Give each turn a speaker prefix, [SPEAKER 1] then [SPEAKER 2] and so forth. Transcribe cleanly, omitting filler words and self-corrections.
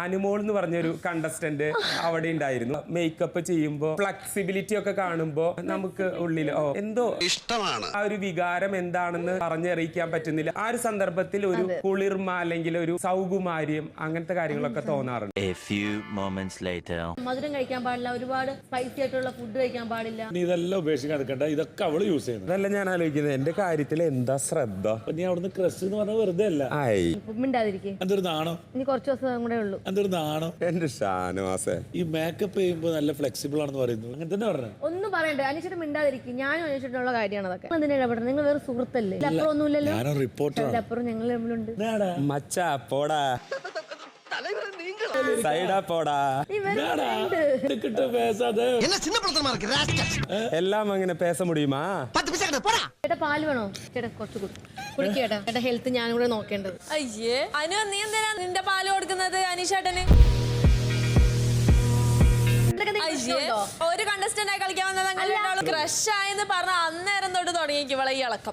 [SPEAKER 1] അനുമോൾ എന്ന് പറഞ്ഞൊരു കണ്ടസ്റ്റന്റ് അവിടെ ഉണ്ടായിരുന്നു. മേക്കപ്പ് ചെയ്യുമ്പോൾ ഫ്ലെക്സിബിലിറ്റി ഒക്കെ കാണുമ്പോൾ നമുക്ക് ഉള്ളിൽ എന്തോ ഇഷ്ടമാണ്. ആ ഒരു വികാരം എന്താണെന്ന് പറഞ്ഞറിയിക്കാൻ പറ്റുന്നില്ല. ആ ഒരു സന്ദർഭത്തിൽ ഒരു കുളിർമ അല്ലെങ്കിൽ ഒരു സൗകുമാര്യം അങ്ങനത്തെ കാര്യങ്ങളൊക്കെ തോന്നാറുണ്ട്.
[SPEAKER 2] മധുരം കഴിക്കാൻ പാടില്ല, ഒരുപാട് സ്പൈസി ആയിട്ടുള്ള ഫുഡ് കഴിക്കാൻ പാടില്ല.
[SPEAKER 3] നീ ഇതെല്ലാം ഉപേക്ഷിക്കാൻ എടുക്കണ്ട, ഇതൊക്കെ അവള് യൂസ് ചെയ്യുന്നത്.
[SPEAKER 1] അതല്ല ഞാൻ ആലോചിക്കുന്നത്, എന്റെ കാര്യത്തിൽ എന്താ ശ്രദ്ധ?
[SPEAKER 3] നീ അവിടുന്ന് ക്രഷ് എന്ന് പറഞ്ഞാൽ വെറുതെ അല്ല.
[SPEAKER 2] മിണ്ടാതിരിക്കും.
[SPEAKER 3] എന്തൊരു നാണോ?
[SPEAKER 2] ഇനി കുറച്ച് ദിവസം കൂടെ ഉള്ളൂ.
[SPEAKER 3] എന്തൊരു നാണോ?
[SPEAKER 1] എന്റെ ഷാനവാസേ,
[SPEAKER 3] ഈ മേക്കപ്പ് ചെയ്യുമ്പോൾ നല്ല ഫ്ലെക്സിബിൾ ആണെന്ന് പറയുന്നു. അങ്ങനെ തന്നെ പറഞ്ഞു.
[SPEAKER 2] ഒന്നും പറയണ്ടേ, അനിച്ചിട്ട് മിണ്ടാതിരിക്കും. ഞാനും അനിച്ചിട്ടുള്ള കാര്യമാണ് അതൊക്കെ. എന്തിനാ ഇടപെടണം? നിങ്ങൾ വേറെ സുഹൃത്തല്ലേ? അപ്പുറം ഒന്നുമില്ലല്ലോ.
[SPEAKER 3] ഞാനൊരു റിപ്പോർട്ടർ.
[SPEAKER 2] അപ്പുറം ഞങ്ങൾ തമ്മിലുണ്ട്.
[SPEAKER 1] മച്ചാ പോടാ, സൈഡാ പോടാ. എല്ലാം അങ്ങനെ പേസ മുടിയുമാ?
[SPEAKER 2] ചേട്ടാ പാല് വേണോ? ചേട്ടാ കുറച്ച് കുടിക്കേട്ടാ. ചേട്ടാ ഹെൽത്ത് ഞാനും കൂടെ നോക്കേണ്ടത്.
[SPEAKER 4] അയ്യേ അനു, നീ എന്തിനാ നിന്റെ പാല് കൊടുക്കുന്നത് അനീഷേട്ടന്? ഒരു കണ്ടസ്റ്റന്റ് ആയി കളിക്കാൻ വന്നത് ക്രഷ് ആയെന്ന് പറഞ്ഞ അന്നേരം തൊട്ട് തുടങ്ങിയേക്കും ഇവളെ ഈ ഇളക്കം.